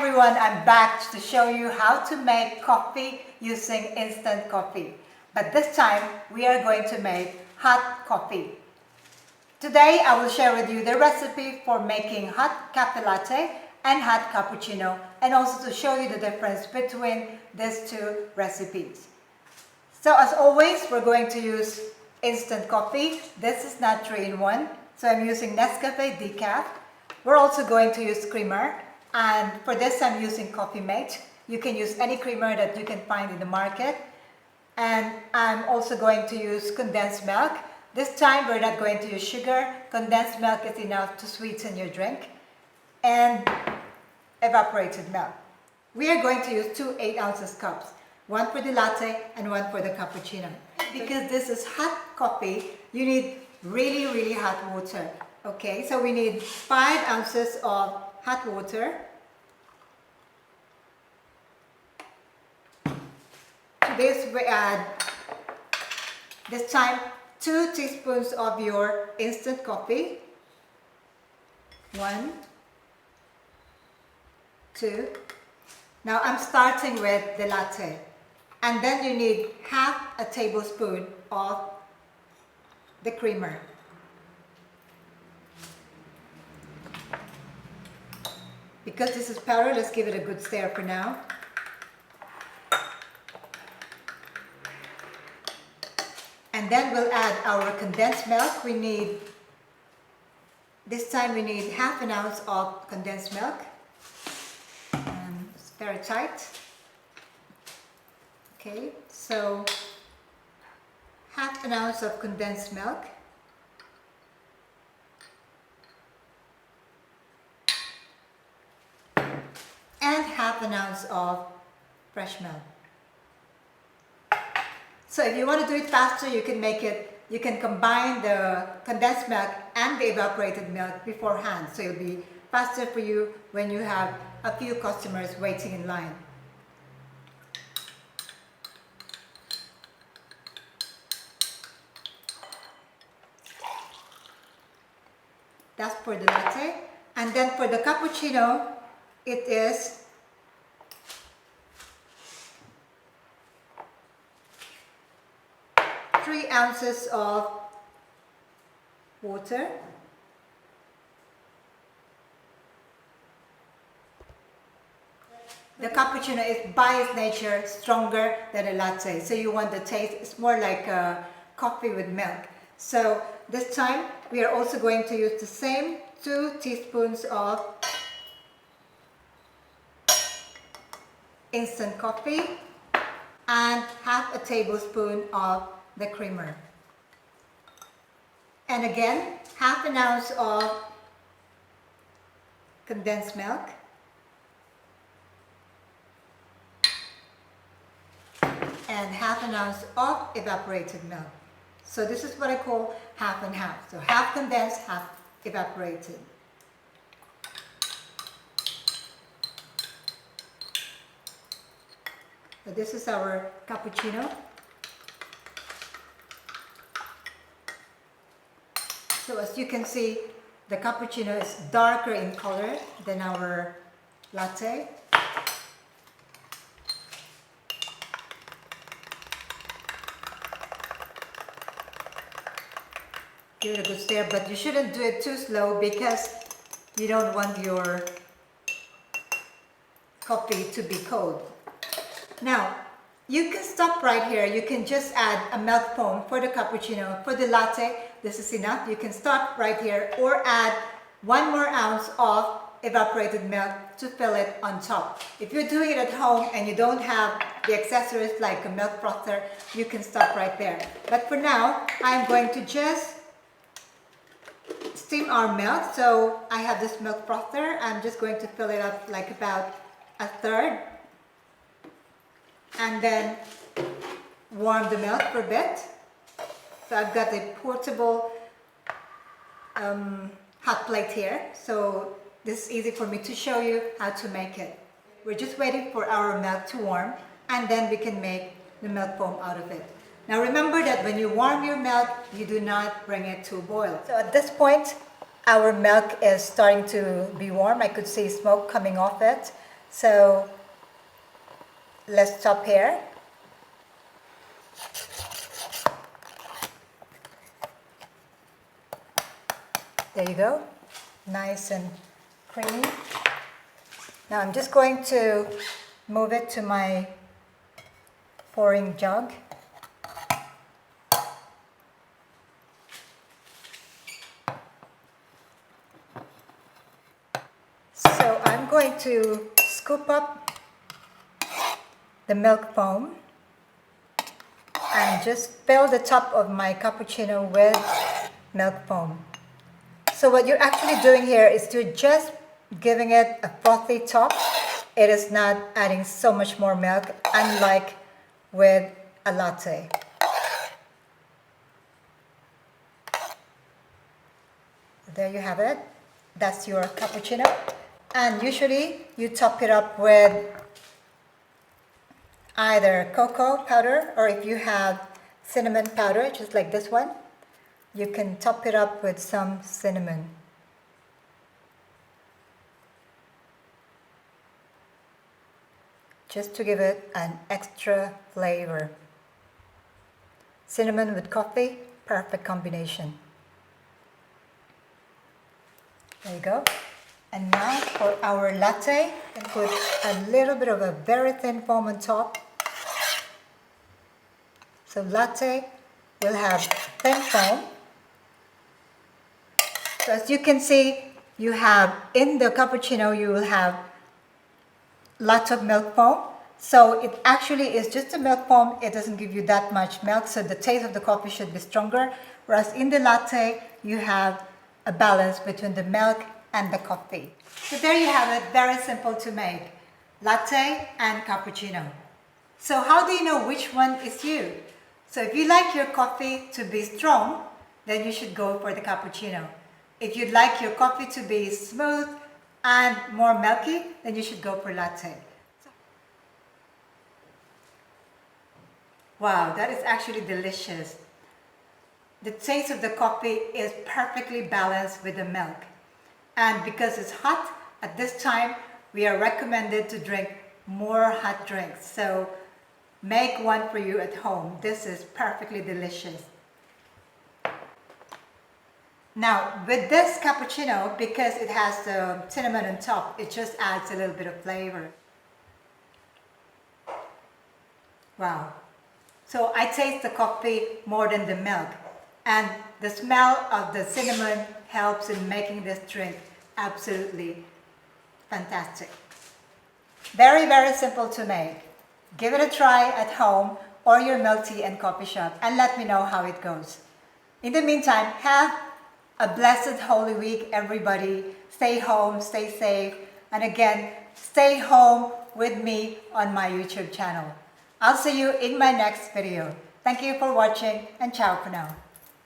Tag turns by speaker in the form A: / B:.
A: everyone, I'm back to show you how to make coffee using instant coffee. But this time, we are going to make hot coffee. Today, I will share with you the recipe for making hot cafe latte and hot cappuccino, and also to show you the difference between these two recipes. So as always, we're going to use instant coffee. This is not 3-in-1, so I'm using Nescafe Decaf. We're also going to use creamer, and for this I'm using Coffee Mate. You can use any creamer that you can find in the market. And I'm also going to use condensed milk. This time we're not going to use sugar. Condensed milk is enough to sweeten your drink. And evaporated milk. We are going to use 2 8-ounce cups. One for the latte and one for the cappuccino. Because this is hot coffee, you need really hot water. Okay, so we need 5 ounces of hot water. To this we add, this time, 2 teaspoons of your instant coffee. 1, 2. Now I'm starting with the latte. And then you need half a tablespoon of the creamer. Because this is powder, let's give it a good stir for now. And then we'll add our condensed milk. This time we need half an ounce of condensed milk. And it's very tight. Okay, so half an ounce of condensed milk. And half an ounce of fresh milk. So if you want to do it faster, you can combine the condensed milk and the evaporated milk beforehand. So it'll be faster for you when you have a few customers waiting in line. That's for the latte. And then for the cappuccino, it is 3 ounces of water. The cappuccino is by its nature stronger than a latte, so you want the taste, it's more like coffee with milk. So this time we are also going to use the same 2 teaspoons of instant coffee and half a tablespoon of the creamer. And again, half an ounce of condensed milk. And half an ounce of evaporated milk. So this is what I call half and half. So half condensed, half evaporated. So this is our cappuccino. So as you can see, the cappuccino is darker in color than our latte. Give it a good stir, but you shouldn't do it too slow because you don't want your coffee to be cold. Now, you can stop right here. You can just add a milk foam for the cappuccino. For the latte, this is enough. You can stop right here or add 1 more ounce of evaporated milk to fill it on top. If you're doing it at home and you don't have the accessories like a milk frother, you can stop right there. But for now, I'm going to just steam our milk. So I have this milk frother. I'm just going to fill it up like about a third. And then warm the milk for a bit. So I've got a portable hot plate here. So this is easy for me to show you how to make it. We're just waiting for our milk to warm, and then we can make the milk foam out of it. Now remember that when you warm your milk, you do not bring it to a boil. So at this point, our milk is starting to be warm. I could see smoke coming off it. So let's stop here. There you go, nice and creamy. Now I'm just going to move it to my pouring jug. So I'm going to scoop up the milk foam and just fill the top of my cappuccino with milk foam. So what you're actually doing here is to just giving it a frothy top. It is not adding so much more milk, unlike with a latte. There you have it. That's your cappuccino. And usually you top it up with either cocoa powder, or if you have cinnamon powder, just like this one, you can top it up with some cinnamon. Just to give it an extra flavor. Cinnamon with coffee, perfect combination. There you go. And now for our latte, and put a little bit of a very thin foam on top. So latte will have thin foam. So as you can see, you have in the cappuccino, you will have lots of milk foam. So it actually is just a milk foam. It doesn't give you that much milk, so the taste of the coffee should be stronger. Whereas in the latte, you have a balance between the milk and the coffee. So there you have it, very simple to make. Latte and cappuccino. So how do you know which one is you? So if you like your coffee to be strong, then you should go for the cappuccino. If you'd like your coffee to be smooth and more milky, then you should go for latte. Wow, that is actually delicious. The taste of the coffee is perfectly balanced with the milk. And because it's hot, at this time, we are recommended to drink more hot drinks. So make one for you at home. This is perfectly delicious. Now, with this cappuccino, because it has the cinnamon on top, it just adds a little bit of flavor. Wow. So I taste the coffee more than the milk. And the smell of the cinnamon helps in making this drink absolutely fantastic. Very, very simple to make. Give it a try at home or your milk tea and coffee shop and let me know how it goes. In the meantime, have a blessed Holy Week, everybody. Stay home, stay safe, and again, stay home with me on my YouTube channel. I'll see you in my next video. Thank you for watching, and ciao for now.